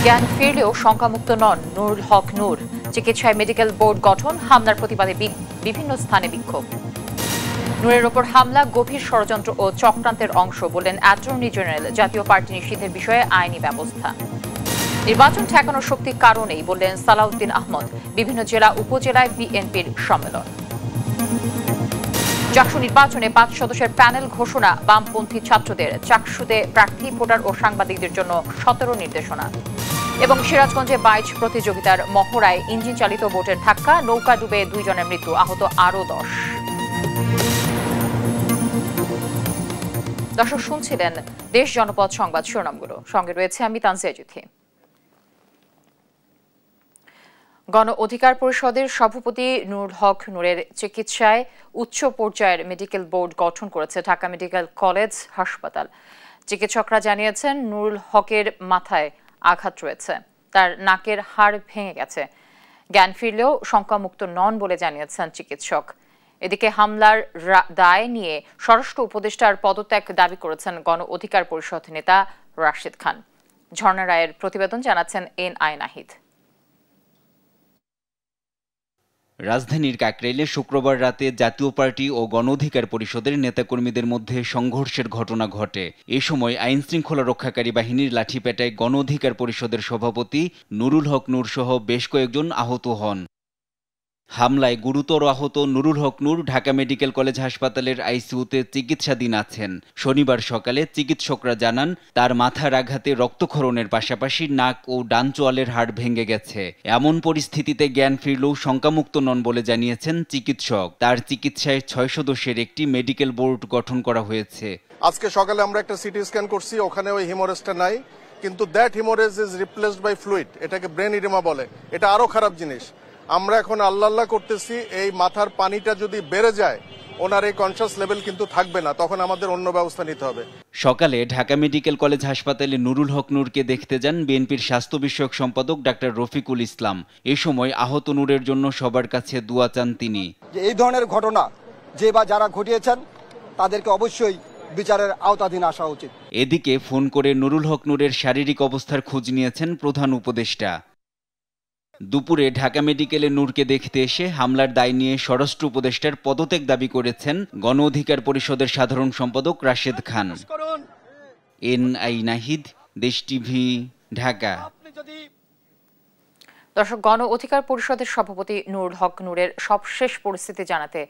জ্ঞান ফিরলেও শঙ্কামুক্ত নন নুরুল হক নূর। চিকিৎসায় medical board গঠন, হামলার প্রতিবাদে বিভিন্ন স্থানে বিক্ষোভ। নূরের ওপর হামলা গভীর ষড়যন্ত্র ও চক্রান্তের অংশ বললেন অ্যাটর্নি জেনারেল। জাতীয় পার্টি নিষিদ্ধের বিষয়ে আইনি ব্যবস্থা। নির্বাচন ঠেকানোর শক্তি কারণেই বললেন সালাউদ্দিন আহমদ। বিভিন্ন জেলা উপজেলায় বিএনপির সম্মেলন। চাকসু নির্বাচনে 5 সদস্যের প্যানেল ঘোষণা, বামপন্থী ছাত্রদের। চাকসুতে প্রার্থী, ভোটার ও সাংবাদিকদের জন্য 17 নির্দেশনা। এবং সিরাজগঞ্জে বাইচ প্রতিযোগিতার মহড়ায় ইঞ্জিন চালিত বোটের ধাক্কা, নৌকা ডুবে 2 জনের মৃত্যু, আহত আরও 10। দর্শক শুনছিলেন দেশ জনপদ সংবাদ শিরোনামগুলো, সঙ্গে রয়েছে আমি তানজিয়া জুথি। গণ অধিকার পরিষদের সভাপতি নুরুল হক নূরের চিকিৎসায় উচ্চ পর্যায়ের মেডিকেল বোর্ড গঠন করেছে ঢাকা মেডিকেল কলেজ হাসপাতাল। চিকিৎসকরা জানিয়েছেন নুরুল হকের মাথায় আঘাত রয়েছে, তার নাকের হাড় ভেঙে গেছে। জ্ঞান ফিরলেও শঙ্কামুক্ত নন বলে জানিয়েছেন চিকিৎসক। এদিকে হামলার দায় নিয়ে স্বরাষ্ট্র উপদেষ্টার পদত্যাগ দাবি করেছেন গণ অধিকার পরিষদ নেতা রাশেদ খান। ঝর্ণা রায়ের প্রতিবেদন জানাচ্ছেন NI নাহিদ। রাজধানীর কাকরাইলে শুক্রবার রাতে জাতীয় পার্টি ও গণ অধিকার পরিষদের নেতাকর্মীদের মধ্যে সংঘর্ষের ঘটনা ঘটে। এ সময় আইন শৃঙ্খলা রক্ষাকারী বাহিনীর লাঠিপেটায় গণ অধিকার পরিষদের সভাপতি নুরুল হক নূর সহ বেশ কয়েকজন আহত হন। হামলায় গুরুতর আহত নুরুল হক নূর ঢাকা মেডিকেল কলেজ হাসপাতালের আইসিইউতে চিকিৎসাধীন আছেন। শনিবার সকালে চিকিৎসকরা জানান তার মাথার আঘাতে রক্তক্ষরণের পাশাপাশি নাক ও ডান চোয়ালের হাড় ভেঙে গেছে। এমন পরিস্থিতিতে জ্ঞান ফিরলেও শঙ্কামুক্ত নন বলে জানিয়েছেন চিকিৎসক। তার চিকিৎসায় 6 সদস্যের একটি মেডিকেল বোর্ড গঠন করা হয়েছে। আজকে সকালে আমরা একটা সিটি স্ক্যান করছি, ওখানে ওই হিমোরেজটা নাই, কিন্তু that haemorrhage is replaced by fluid. এটাকে ব্রেন ইডেমা বলে। এটা আরো খারাপ জিনিস। আমরা এখন আল্লাহ করতেছি, এই মাথার পানিটা যদি বেড়ে যায় ওনার এই কনশাস লেভেল কিন্তু থাকবে না, তখন আমাদের অন্য ব্যবস্থা নিতে হবে। সকালে ঢাকা মেডিকেল কলেজ হাসপাতালে নুরুল হক নূরকে দেখতে যান বিএনপির স্বাস্থ্য বিষয়ক সম্পাদক ডাক্তার রফিকুল ইসলাম। এ সময় আহত নূরের জন্য সবার কাছে দোয়া চান তিনি। এই ধরনের ঘটনা যে বা যারা ঘটিয়েছেন তাদেরকে অবশ্যই বিচারের আওতাধীন আসা উচিত। এদিকে ফোন করে নুরুল হক নূরের শারীরিক অবস্থার খোঁজ নিয়েছেন প্রধান উপদেষ্টা। দুপুরে ঢাকা মেডিকেলে নূরকে দেখতে এসে হামলার দায় নিয়ে স্বরাষ্ট্র উপদেষ্টার পদত্যাগ দাবি করেছেন গণ অধিকার পরিষদের সাধারণ সম্পাদক রাশেদ খান। NI নাহিদ, দেশ টিভি, ঢাকা। দর্শক, গণ অধিকার পরিষদের সভাপতি নুরুল হক নূরের সবশেষ পরিস্থিতি জানাতে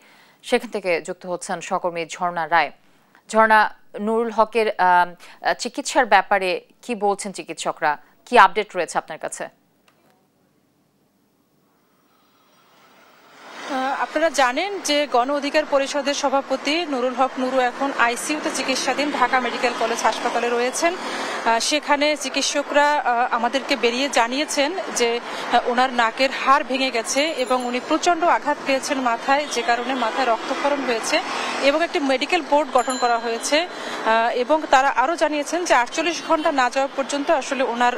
সেখান থেকে যুক্ত হচ্ছেন সহকর্মী ঝর্ণা রায়। ঝর্ণা, নুরুল হকের চিকিৎসার ব্যাপারে কি বলছেন চিকিৎসকরা, কি আপডেট রয়েছে আপনার কাছে? আপনারা জানেন যে গণ অধিকার পরিষদের সভাপতি নুরুল হক নূরু এখন আইসিইউতে চিকিৎসাধীন ঢাকা মেডিকেল কলেজ হাসপাতালে রয়েছেন। সেখানে চিকিৎসকরা আমাদেরকে বেরিয়ে জানিয়েছেন যে ওনার নাকের হাড় ভেঙে গেছে এবং উনি প্রচন্ড আঘাত পেয়েছেন মাথায়, যে কারণে মাথায় রক্তক্ষরণ হয়েছে এবং একটি মেডিকেল বোর্ড গঠন করা হয়েছে। এবং তারা আরো জানিয়েছেন যে 48 ঘন্টা না যাওয়া পর্যন্ত আসলে ওনার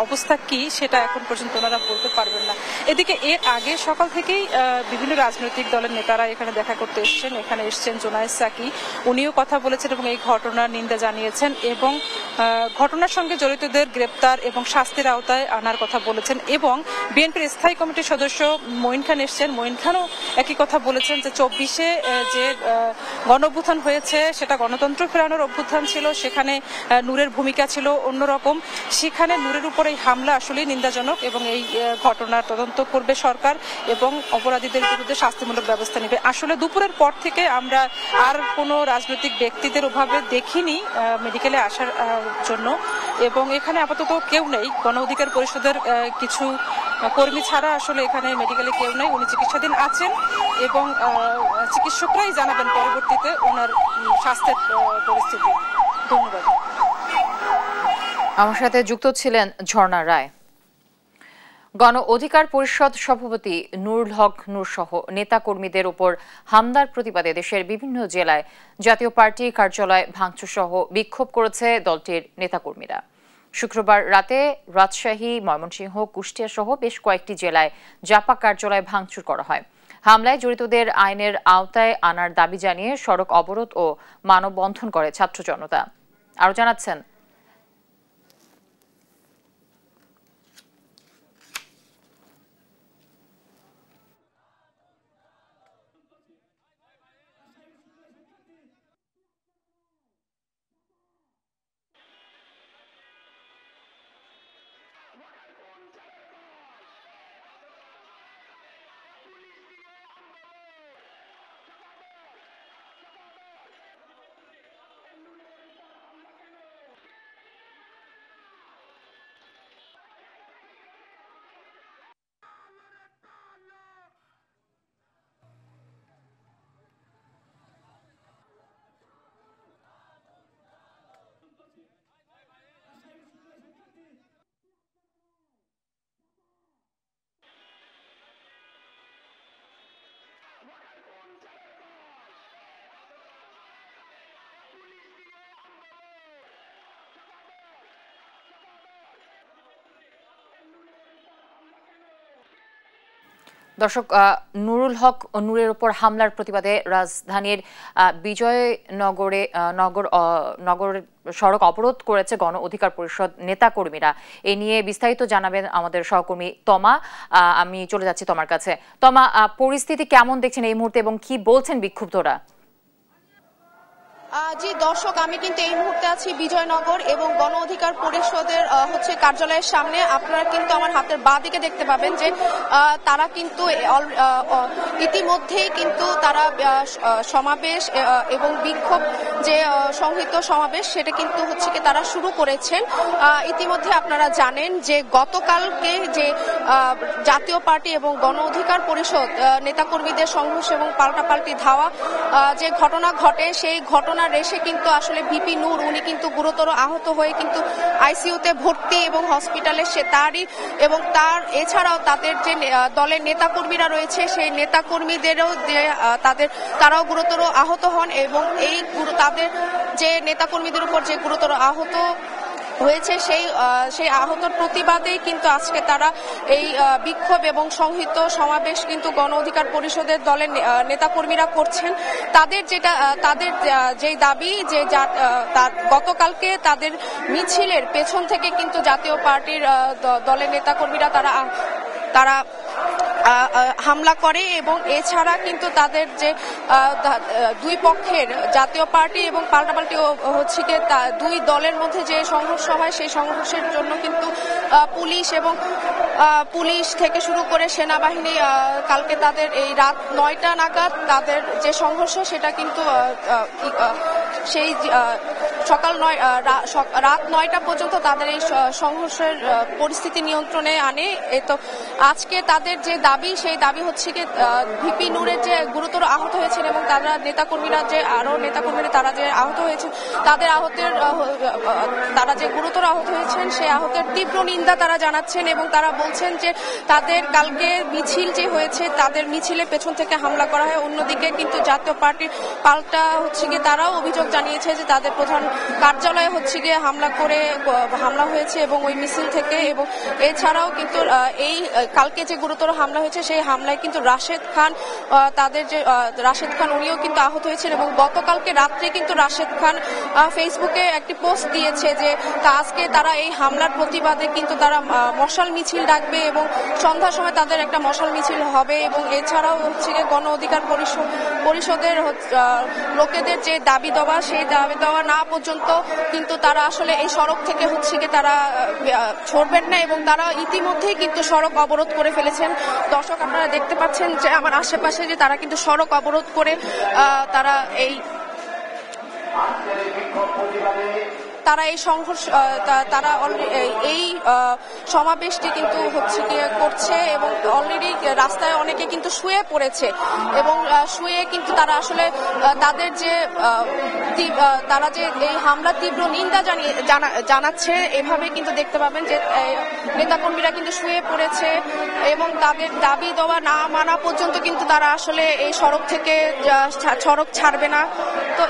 অবস্থা কি সেটা এখন পর্যন্ত ওনারা বলতে পারবেন না। এদিকে এর আগে সকাল থেকেই বিভিন্ন রাজনৈতিক দলের নেতারা এখানে দেখা করতে এসেছেন। এখানে এসেছেন জোনায়েদ সাকি, উনিও কথা বলেছেন এবং এই ঘটনার নিন্দা জানিয়েছেন এবং ঘটনার সঙ্গে জড়িতদের গ্রেপ্তার এবং শাস্তির আওতায় আনার কথা বলেছেন। এবং বিএনপির স্থায়ী কমিটির সদস্য মঈন খান এসেছেন, মঈন খানও একই কথা বলেছেন যে 24-এ যে গণ অভ্যুত্থান হয়েছে সেটা গণতন্ত্র ফেরানোর অভ্যুত্থান ছিল, সেখানে নূরের ভূমিকা ছিল অন্যরকম। সেখানে নূরের উপর এই হামলা আসলেই নিন্দাজনক এবং এই ঘটনার তদন্ত করবে সরকার এবং অপরাধীদের বিরুদ্ধে শাস্তিমূলক ব্যবস্থা নেবে। আসলে দুপুরের পর থেকে আমরা আর কোনো রাজনৈতিক ব্যক্তিদের ওভাবে দেখিনি মেডিকেলে আসার জন্য এবং এখানে আপাতত কেউ নেই। গণ অধিকার পরিষদের কিছু কর্মী ছাড়া আসলে এখানে মেডিকেলে কেউ নেই। উনি চিকিৎসাধীন আছেন এবং চিকিৎসকরাই জানাবেন পরবর্তীতে ওনার স্বাস্থ্যের পরিস্থিতি। ধন্যবাদ। আমার সাথে যুক্ত ছিলেন ঝর্ণা রায়। গণ অধিকার পরিষদ সভাপতি নুরুল হক নূর সহ নেতাকর্মীদের উপর হামলার প্রতিবাদে দেশের বিভিন্ন জেলায় জাতীয় পার্টি কার্যালয় ভাঙচুর সহ বিক্ষোভ করেছে দলটির নেতাকর্মীরা। শুক্রবার রাতে রাজশাহী, ময়মনসিংহ, কুষ্টিয়া সহ বেশ কয়েকটি জেলায় জাপা কার্যালয় ভাঙচুর করা হয়। হামলায় জড়িতদের আইনের আওতায় আনার দাবি জানিয়ে সড়ক অবরোধ ও মানববন্ধন করে ছাত্র জনতা। আরো জানাচ্ছেন দর্শক, নুরুল হক নূরের উপর হামলার প্রতিবাদে রাজধানীর নগর সড়ক অবরোধ করেছে গণ অধিকার পরিষদ নেতাকর্মীরা। এ নিয়ে বিস্তারিত জানাবেন আমাদের সহকর্মী তমা। আমি চলে যাচ্ছি তোমার কাছে। তমা, পরিস্থিতি কেমন দেখছেন এই মুহূর্তে এবং কি বলছেন বিক্ষুব্ধরা? জি দর্শক, আমি কিন্তু এই মুহূর্তে আছি বিজয়নগর এবং গণ অধিকার পরিষদের কার্যালয়ের সামনে। আপনারা কিন্তু আমার হাতের বাঁ দিকে দেখতে পাবেন যে তারা কিন্তু ইতিমধ্যেই কিন্তু তারা সমাবেশ এবং বিক্ষোভ যে সংহিত সমাবেশ সেটা কিন্তু কি তারা শুরু করেছেন। ইতিমধ্যে আপনারা জানেন যে গতকালকে যে জাতীয় পার্টি এবং গণ অধিকার পরিষদ নেতাকর্মীদের সংঘর্ষ এবং পাল্টাপাল্টি ধাওয়া যে ঘটনা ঘটে, সেই ঘটনার রেশে কিন্তু আসলে ভিপি নূর উনি কিন্তু গুরুতর আহত হয়ে কিন্তু আইসিইউতে ভর্তি এবং হসপিটালে তারই এবং তার এছাড়াও তাদের যে দলের নেতাকর্মীরা রয়েছে সেই নেতাকর্মীদেরও তারাও গুরুতর আহত হন এবং তাদের যে নেতাকর্মীদের উপর যে গুরুতর আহত হয়েছে সেই আহতর প্রতিবাদেই কিন্তু আজকে তারা এই বিক্ষোভ এবং সংহিত সমাবেশ কিন্তু গণ অধিকার পরিষদের দলের নেতাকর্মীরা করছেন। তাদের যে দাবি যে গতকালকে তাদের মিছিলের পেছন থেকে কিন্তু জাতীয় পার্টির দলের নেতাকর্মীরা তারা হামলা করে এবং এছাড়া কিন্তু তাদের যে দুই পক্ষের জাতীয় পার্টি এবং পাল্টাপাল্টি দুই দলের মধ্যে যে সংঘর্ষ হয় সেই সংঘর্ষের জন্য কিন্তু পুলিশ থেকে শুরু করে সেনাবাহিনী কালকে তাদের এই রাত 9টা নাগাদ তাদের যে সংঘর্ষ সেটা কিন্তু সেই সকাল রাত 9টা পর্যন্ত তাদের এই সংঘর্ষের পরিস্থিতি নিয়ন্ত্রণে আনে। তো আজকে তাদের যে দাবি সেই দাবি ভিপি নূরের যে গুরুতর আহত হয়েছেন এবং তারা নেতাকর্মীরা তারা যে আহত হয়েছেন তারা যে গুরুতর আহত হয়েছেন সেই আহতের তীব্র নিন্দা তারা জানাচ্ছেন এবং তারা বলছেন যে তাদের কালকে মিছিল যে হয়েছে তাদের মিছিলে পেছন থেকে হামলা করা হয়। অন্যদিকে কিন্তু জাতীয় পার্টির পাল্টা তারাও অভিযোগ জানিয়েছে যে তাদের প্রধান কার্যালয়ে হামলা হয়েছে এবং ওই মিছিল থেকে এবং এছাড়াও কিন্তু এই কালকে যে গুরুতর হামলা হয়েছে সেই হামলায় কিন্তু রাশেদ খান উনিও কিন্তু আহত হয়েছেন এবং গতকালকে রাত্রে কিন্তু রাশেদ খান ফেসবুকে একটি পোস্ট দিয়েছে যে আজকে তারা এই হামলার প্রতিবাদে কিন্তু তারা মশাল মিছিল ডাকবে এবং সন্ধ্যার সময় তাদের একটা মশাল মিছিল হবে এবং এছাড়াও গণ অধিকার পরিষদের লোকেদের যে দাবি দেওয়া সেই দাবি দেওয়া না পর্যন্ত কিন্তু তারা আসলে এই সড়ক থেকে তারা ছড়বেন না এবং তারা ইতিমধ্যেই কিন্তু সড়ক অবরোধ করে ফেলেছেন। দর্শক, আপনারা দেখতে পাচ্ছেন যে আমার আশেপাশে যে তারা কিন্তু সড়ক অবরোধ করে তারা এই সংঘর্ষ এই সমাবেশটি কিন্তু করছে এবং অলরেডি রাস্তায় অনেকে কিন্তু শুয়ে পড়েছে এবং শুয়ে কিন্তু তারা আসলে তারা যে এই হামলা তীব্র নিন্দা জানাচ্ছে। এভাবে কিন্তু দেখতে পাবেন যে নেতাকর্মীরা কিন্তু শুয়ে পড়েছে এবং তাদের দাবি দেওয়া না মানা পর্যন্ত কিন্তু তারা আসলে এই সড়ক থেকে সড়ক ছাড়বে না। তো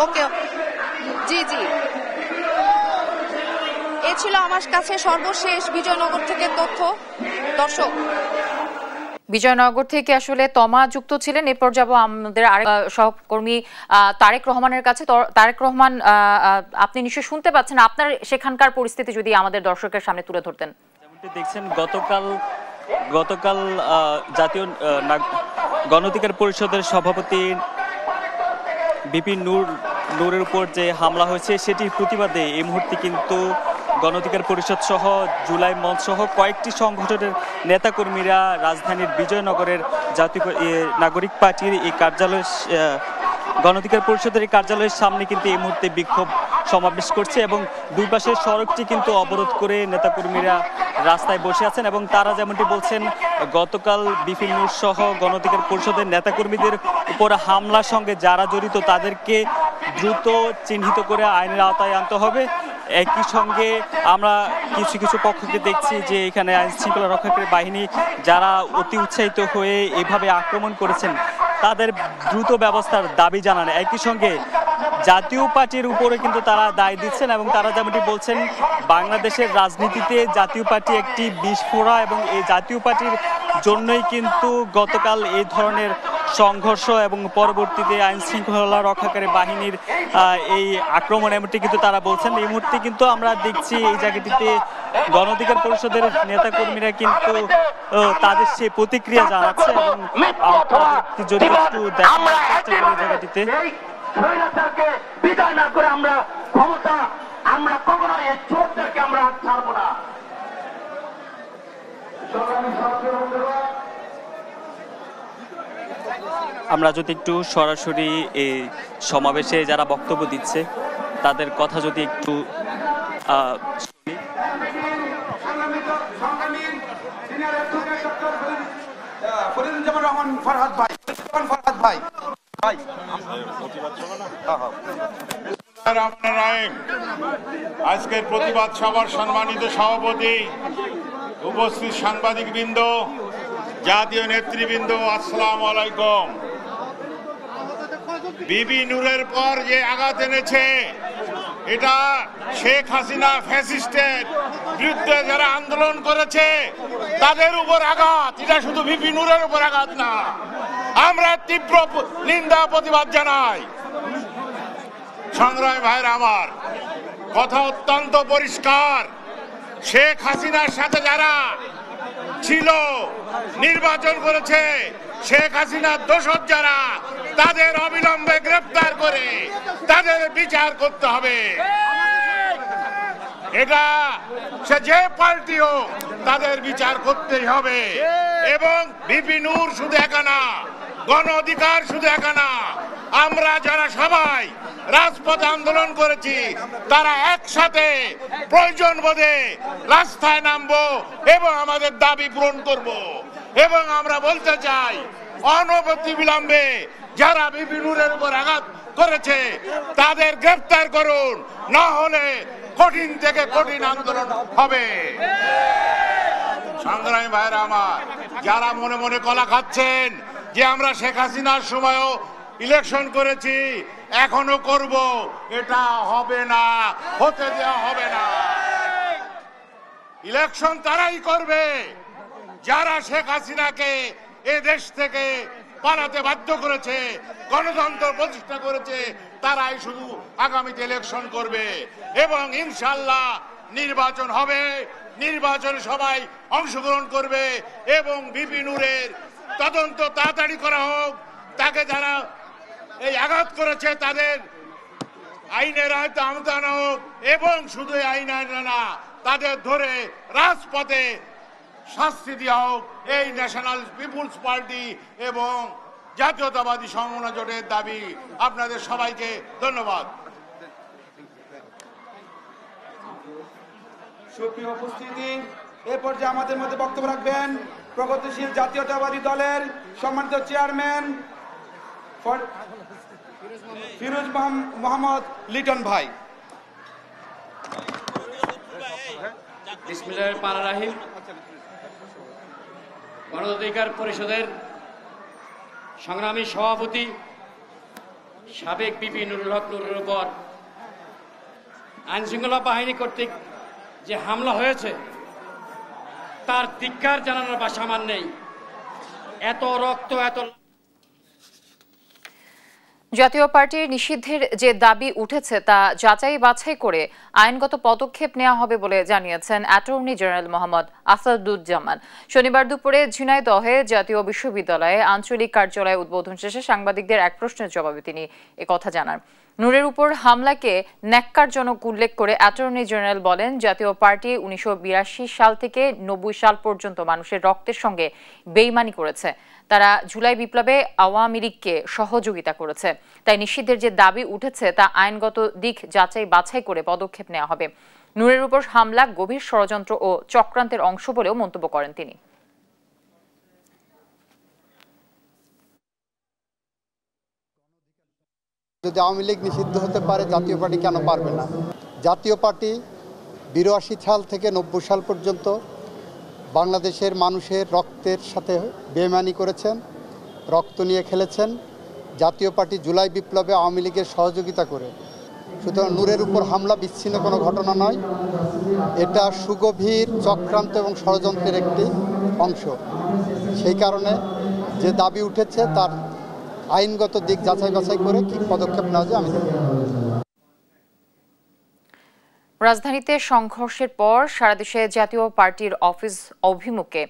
ওকে জি এ ছিল আমার কাছে সর্বশেষ বিজয়নগর থেকে তথ্য। দর্শক, বিজয়নগর থেকে আসলে তমা যুক্ত ছিলেন। এরপর যাব আমাদের আরেক সহকর্মী তারেক রহমানের কাছে। তারেক রহমান, আপনি নিশ্চয়ই শুনতে পাচ্ছেন, আপনার সেখানকার পরিস্থিতি যদি আমাদের দর্শকের সামনে তুলে ধরতেন। যেমনটি দেখছেন, গতকাল জাতীয় গণ অধিকার পরিষদের সভাপতি ভিপি নূরের উপর যে হামলা হয়েছে সেটির প্রতিবাদে এই মুহূর্তে কিন্তু গণ অধিকার পরিষদ সহ জুলাই মঞ্চ সহ কয়েকটি সংগঠনের নেতাকর্মীরা রাজধানীর বিজয়নগরের জাতীয় নাগরিক পার্টির এই কার্যালয় গণ অধিকার পরিষদের এই কার্যালয়ের সামনে কিন্তু এই মুহূর্তে বিক্ষোভ সমাবেশ করছে এবং দুই পাশের সড়কটি কিন্তু অবরোধ করে নেতাকর্মীরা রাস্তায় বসে আছেন এবং তারা যেমনটি বলছেন গতকাল ভিপি নূর সহ গণ অধিকার পরিষদের নেতাকর্মীদের উপর হামলার সঙ্গে যারা জড়িত তাদেরকে দ্রুত চিহ্নিত করে আইনের আওতায় আনতে হবে। একই সঙ্গে আমরা কিছু পক্ষকে দেখছি যে এখানে আইন শৃঙ্খলা রক্ষাকারী বাহিনী যারা অতি উৎসাহিত হয়ে এভাবে আক্রমণ করেছেন তাদের দ্রুত ব্যবস্থার দাবি জানান। একই সঙ্গে জাতীয় পার্টির উপরে কিন্তু তারা দায় দিচ্ছেন এবং তারা যেমনটি বলছেন বাংলাদেশের রাজনীতিতে জাতীয় পার্টি একটি বিস্ফোরা এবং এই জাতীয় পার্টির জন্যই কিন্তু গতকাল এই ধরনের সংঘর্ষ এবং পরবর্তীতে আইন শৃঙ্খলা রক্ষাকারী বাহিনীর এই আক্রমণ, এমনটি কিন্তু তারা বলছেন। এই মুহূর্তে কিন্তু আমরা দেখছি এই জায়গাটিতে গণ অধিকার পরিষদের নেতাকর্মীরা কিন্তু তাদের সেই প্রতিক্রিয়া জানাচ্ছে এবং যদি একটু দেখার চেষ্টা করি জায়গাটিতে বিদায় না করে আমরা ক্ষমতা আমরা কখনো এই চোরদেরকে আমরা ছাড়বো না। আমরা যদি একটু সরাসরি এই সমাবেশে যারা বক্তব্য দিচ্ছে তাদের কথা যদি একটু শুনি। ফরিদুজ্জামান রহমান ফরহাদ ভাই আজকের প্রতিবাদ সভার সম্মানিত সভাপতি, উপস্থিত সাংবাদিক বৃন্দ, জাতীয় নেতৃবৃন্দ, আসসালামু আলাইকুম। বিবি নূরের পর যে আঘাত এনেছে এটা শেখ হাসিনা ফ্যাসিস্টের বিরুদ্ধে যারা আন্দোলন করেছে তাদের উপর আঘাত, এটা শুধু বিবি নূরের উপর আঘাত না। আমরা তীব্র নিন্দা প্রতিবাদ জানাই। সংগ্রামী ভাইরা আমার, কথা অত্যন্ত পরিষ্কার। শেখ হাসিনার সাথে যারা ছিল, নির্বাচন করেছে, শেখ হাসিনার দোষর যারা, তাদের অবিলম্বে গ্রেফতার করে তাদের বিচার করতে হবে। এটা সে যে পার্টি হোক তাদের বিচার করতেই হবে। এবং বিপি নূর শুধু একা না, গণ অধিকার শুধু একা না, আমরা যারা সবাই রাজপথে আন্দোলন করেছি তারা একসাথে প্রয়োজন বোধে রাস্তায় নামবো এবং আমাদের দাবি পূরণ করব। এবং আমরা বলতে চাই, অনবরত বিলম্বে যারা বিপি নূরের উপর আঘাত করেছে তাদের গ্রেফতার করুন, না হলে কঠিন থেকে কঠিন আন্দোলন হবে। সংগ্রামী ভাইরা আমার, যারা মনে মনে কলা খাচ্ছেন যে আমরা শেখ হাসিনার সময়ও ইলেকশন করেছি, এখনো করব, এটা হবে না, হতে দেওয়া হবে না। ইলেকশন তারাই করবে যারা শেখ হাসিনাকে এ দেশ থেকে পালাতে বাধ্য করেছে, গণতন্ত্র প্রতিষ্ঠা করেছে, তারাই শুধু আগামীতে ইলেকশন করবে। এবং ইনশাআল্লাহ নির্বাচন হবে, নির্বাচনে সবাই অংশগ্রহণ করবে এবং বিপি নূরের তদন্ত তাড়াতাড়ি করা হোক। তাকে যারা এই আঘাত করেছে তাদের আইনের আওতায় আনা হোক এবং শুধু আইন না, তাদের ধরে রাজপথে শাস্তি দেওয়া হোক। এই ন্যাশনাল পিপুলস পার্টি এবং জাতীয়তাবাদী সমমনা জোটের দাবি। আপনাদের সবাইকে ধন্যবাদ। সুপ্রিয় উপস্থিতি, এ পর্যায়ে আমাদের মধ্যে বক্তব্য রাখবেন প্রগতিশীল জাতীয়তাবাদী দলের সম্মানিত চেয়ারম্যান ফিরোজ মোহাম্মদ লিটন ভাই। বিসমিল্লাহির রহমানির রহিম। গণ অধিকার পরিষদের সংগ্রামী সভাপতি সাবেক বিপি নুরুল হক নুরের উপর আইনশৃঙ্খলা বাহিনী কর্তৃক যে হামলা হয়েছে তার ধিক্কার জানানোর ভাষা আমার নেই। এত রক্ত, এত জাতীয় পার্টির নিষিদ্ধের যে দাবি উঠেছে তা যাচাই বাছাই করে আইনগত পদক্ষেপ নেওয়া হবে বলে জানিয়েছেন অ্যাটর্নি জেনারেল মোহাম্মদ আসাদুজ্জামান। শনিবার দুপুরে ঝিনাইদহে জাতীয় বিশ্ববিদ্যালয়ে আঞ্চলিক কার্যালয় উদ্বোধন শেষে সাংবাদিকদের এক প্রশ্নের জবাবে তিনি একথা জানান। নূরের উপর হামলাকে ন্যাক্কারজনক উল্লেখ করে অ্যাটর্নি জেনারেল বলেন, জাতীয় পার্টি 1982 সাল থেকে 90 সাল পর্যন্ত মানুষের রক্তের সঙ্গে বেইমানি করেছে। তারা জুলাই বিপ্লবে আওয়ামী লীগকে সহযোগিতা করেছে। তাই নিষিদ্ধের যে দাবি উঠেছে তা আইনগত দিক যাচাই বাছাই করে পদক্ষেপ নেওয়া হবে। নূরের উপর হামলা গভীর ষড়যন্ত্র ও চক্রান্তের অংশ বলেও মন্তব্য করেন তিনি। যদি আওয়ামী লীগ নিষিদ্ধ হতে পারে, জাতীয় পার্টি কেন পারবে না? জাতীয় পার্টি 82 সাল থেকে 90 সাল পর্যন্ত বাংলাদেশের মানুষের রক্তের সাথে বেইমানি করেছেন রক্ত নিয়ে খেলেছেন, জাতীয় পার্টি জুলাই বিপ্লবে আওয়ামী লীগের সহযোগিতা করে। সুতরাং নূরের উপর হামলা বিচ্ছিন্ন কোনো ঘটনা নয়, এটা সুগভীর চক্রান্ত এবং ষড়যন্ত্রের একটি অংশ। সেই কারণে যে দাবি উঠেছে তার আইনগত দিক যাচাই বাছাই করে কি পদক্ষেপ নেওয়া যায় আমি দেখব। রাজধানীতে সংঘর্ষের পর সারা দেশে জাতীয় পার্টির অফিস অভিমুখে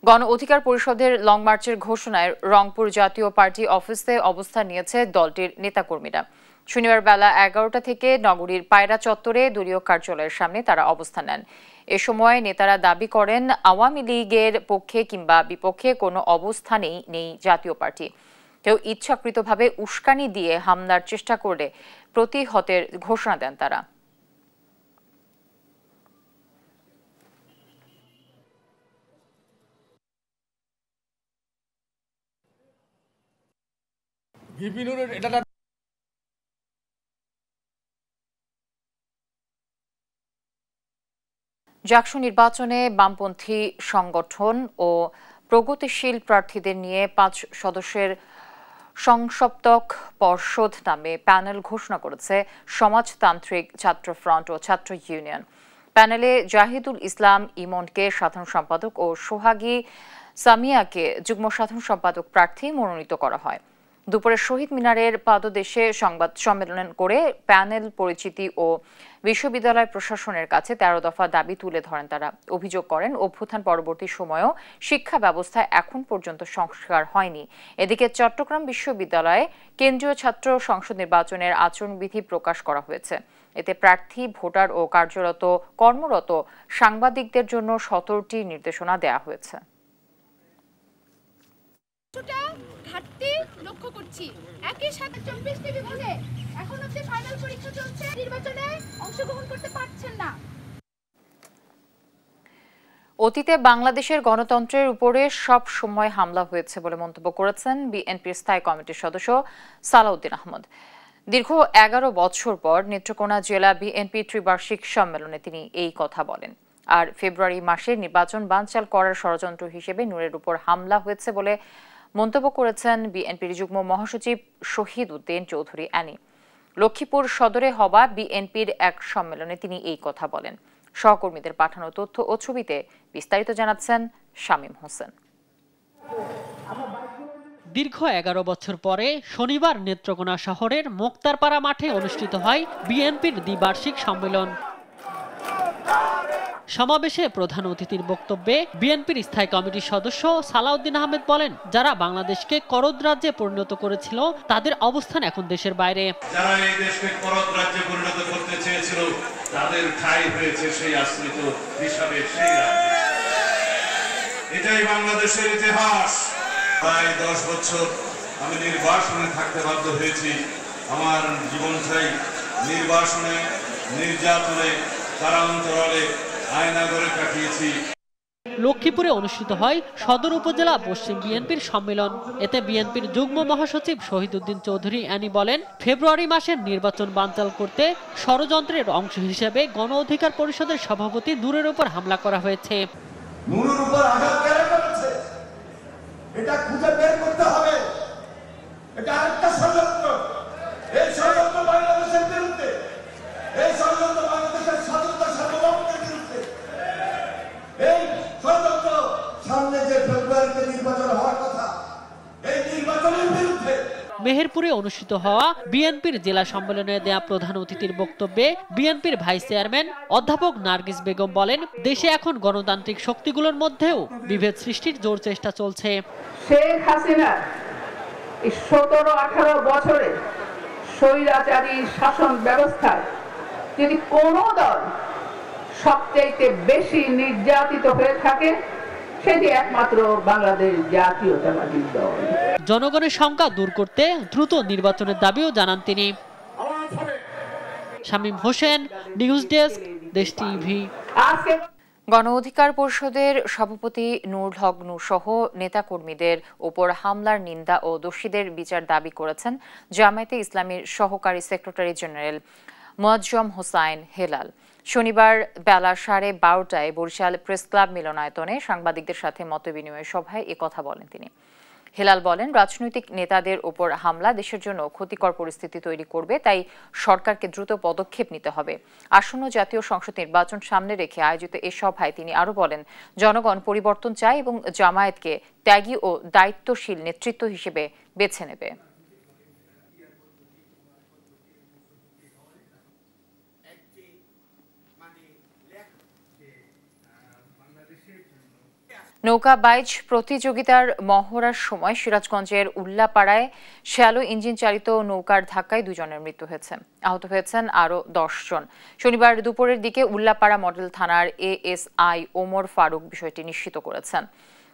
গণ অধিকার পরিষদের লং মার্চের ঘোষণায় রংপুর জাতীয় পার্টি অফিসে অবস্থান নিয়েছে দলটির নেতাকর্মীরা। শনিবার বেলা 11টা থেকে নগরীর পায়রা চত্বরে দলীয় কার্যালয়ের সামনে তারা অবস্থান নেন। এ সময় নেতারা দাবি করেন, আওয়ামী লীগের পক্ষে কিংবা বিপক্ষে কোনো অবস্থানেই নেই জাতীয় পার্টি। কেউ ইচ্ছাকৃতভাবে উস্কানি দিয়ে হামলার চেষ্টা করলে প্রতিহতের ঘোষণা দেন তারা। জাকসু নির্বাচনে বামপন্থী সংগঠন ও প্রগতিশীল প্রার্থীদের নিয়ে 5 সদস্যের সংসপ্তক পর্ষদ নামে প্যানেল ঘোষণা করেছে সমাজতান্ত্রিক ছাত্র ফ্রন্ট ও ছাত্র ইউনিয়ন। প্যানেলে জাহিদুল ইসলাম ইমনকে সাধারণ সম্পাদক ও সোহাগী সামিয়াকে যুগ্ম সাধারণ সম্পাদক প্রার্থী মনোনীত করা হয়। দুপুরে শহীদ মিনারের পাদদেশে সংবাদ সম্মেলন করে প্যানেল পরিচিতি ও বিশ্ববিদ্যালয় প্রশাসনের কাছে 13 দফা দাবি তুলে ধরেন তারা। অভিযোগ করেন, অভ্যুত্থান পরবর্তী সময়েও শিক্ষা ব্যবস্থায় এখন পর্যন্ত সংস্কার হয়নি। এদিকে চট্টগ্রাম বিশ্ববিদ্যালয়ে কেন্দ্রীয় ছাত্র সংসদ নির্বাচনের আচরণবিধি প্রকাশ করা হয়েছে। এতে প্রার্থী, ভোটার ও কর্মরত সাংবাদিকদের জন্য 17টি নির্দেশনা দেওয়া হয়েছে। ঘাটতি লক্ষ্য করছি। একই সাথে 24টি বিভাগে এখন অবধি ফাইনাল পরীক্ষা চলছে, নির্বাচনে অংশগ্রহণ করতে পারছেন না। অতীতে বাংলাদেশের গণতন্ত্রের উপরে সব সময় হামলা হয়েছে বলে মন্তব্য করেছেন বিএনপির স্থায়ী কমিটির সদস্য সালাউদ্দিন আহমদ। দীর্ঘ 11 বছর পর নেত্রকোনা জেলা বিএনপি ত্রিবার্ষিক সম্মেলনে তিনি এই কথা বলেন। আর ফেব্রুয়ারি মাসে নির্বাচন বানচাল করার ষড়যন্ত্র হিসেবে নূরের উপর হামলা হয়েছে বলে মন্তব্য করেছেন বিএনপির যুগ্ম মহাসচিব শহীদ উদ্দিন চৌধুরী অ্যানি। লক্ষ্মীপুর সদরে হওয়া বিএনপির এক সম্মেলনে তিনি এই কথা বলেন। সহকর্মীদের পাঠানো তথ্য ও ছবিতে বিস্তারিত জানাচ্ছেন শামীম হোসেন। দীর্ঘ 11 বছর পরে শনিবার নেত্রকোনা শহরের মোক্তারপাড়া মাঠে অনুষ্ঠিত হয় বিএনপির দ্বিবার্ষিক সম্মেলন। সমাবেশে প্রধান অতিথির বক্তব্যে বিএনপির স্থায়ী কমিটির সদস্য সালাউদ্দিন আহমেদ বলেন, যারা বাংলাদেশকে করদ রাজ্যে পরিণত করেছিল তাদের অবস্থান এখন দেশের বাইরে। যারা এই দেশকে করদ রাজ্যে পরিণত করতে চেয়েছিল তাদের ঠাঁই হয়েছে সেই আশ্রিত হিসাবে সেই রাজ্যে। এটাই বাংলাদেশের ইতিহাস। প্রায় 10 বছর আমি নির্বাসনে থাকতে বাধ্য হয়েছি। আমার জীবনটাই নির্বাসনে, নির্যাতনে, কারান্তরালে আয়না করে কাটিয়েছি। লক্ষ্মীপুরে অনুষ্ঠিত হয় সদর উপজেলা পশ্চিম বিএনপির সম্মেলন। এতে বিএনপির যুগ্ম মহাসচিব শহীদ উদ্দিন চৌধুরী অ্যানি বলেন, ফেব্রুয়ারি মাসের নির্বাচন বানচাল করতে ষড়যন্ত্রের অংশ হিসেবে গণ অধিকার পরিষদের সভাপতি নূরের উপর হামলা করা হয়েছে। নূরের উপর আঘাত কেন করেছে এটা খুঁজে বের করতে হবে। এটা আরেকটা ষড়যন্ত্র। এই ষড়যন্ত্র বাংলাদেশের বিরুদ্ধে, এই ষড়যন্ত্র বাংলাদেশের স্বাধীনতা সার্বভৌমত্বের বিরুদ্ধে। এই ষড়যন্ত্র সামনে যে ফেব্রুয়ারিতে নির্বাচন হওয়ার কথা, এই নির্বাচনের বিরুদ্ধে। মেহেরপুরে অনুষ্ঠিত হওয়া বিএনপির জেলা সম্মেলনে দেয়া প্রধান অতিথির বক্তব্যে বিএনপির ভাইস চেয়ারম্যান অধ্যাপক নার্গিস বেগম বলেন, দেশে এখন গণতান্ত্রিক শক্তিগুলোর মধ্যেও বিভেদ সৃষ্টির জোর চেষ্টা চলছে। শেখ হাসিনা 17-18 বছরে স্বৈরাচারী শাসন ব্যবস্থায় যদি কোনো দল সবচেয়ে বেশি নির্যাতিত হয়ে থাকে সেটি একমাত্র বাংলাদেশ জাতীয়তাবাদী দল। জনগণের শঙ্কা দূর করতে দ্রুত নির্বাচনের দাবিও জানান তিনি। শামীম হোসেন, নিউজ ডেস্ক, দেশ টিভি। গণ অধিকার পরিষদের সভাপতি নুরুল হক নূর সহ নেতাকর্মীদের উপর হামলার নিন্দা ও দোষীদের বিচার দাবি করেছেন জামায়াতে ইসলামীর সহকারী সেক্রেটারি জেনারেল মুয়াজ্জম হোসাইন হেলাল। শনিবার বেলা 12:30টায় বরিশাল প্রেস ক্লাব মিলনায়তনে সাংবাদিকদের সাথে মতবিনিময় সভায় একথা বলেন তিনি। হেলাল বলেন, রাজনৈতিক নেতাদের ওপর হামলা দেশের জন্য ক্ষতিকর পরিস্থিতি তৈরি করবে, তাই সরকারকে দ্রুত পদক্ষেপ নিতে হবে। আসন্ন জাতীয় সংসদ নির্বাচন সামনে রেখে আয়োজিত এ সভায় তিনি আরও বলেন, জনগণ পরিবর্তন চায় এবং জামায়াতকে ত্যাগী ও দায়িত্বশীল নেতৃত্ব হিসেবে বেছে নেবে। নৌকা বাইচ প্রতিযোগিতার মহড়ার সময় সিরাজগঞ্জের উল্লাপাড়ায় শ্যালো ইঞ্জিন চালিত নৌকার ধাক্কায় 2 জনের মৃত্যু হয়েছে। আহত হয়েছেন আরও 10 জন। শনিবার দুপুরের দিকে উল্লাপাড়া মডেল থানার এএসআই ওমর ফারুক বিষয়টি নিশ্চিত করেছেন।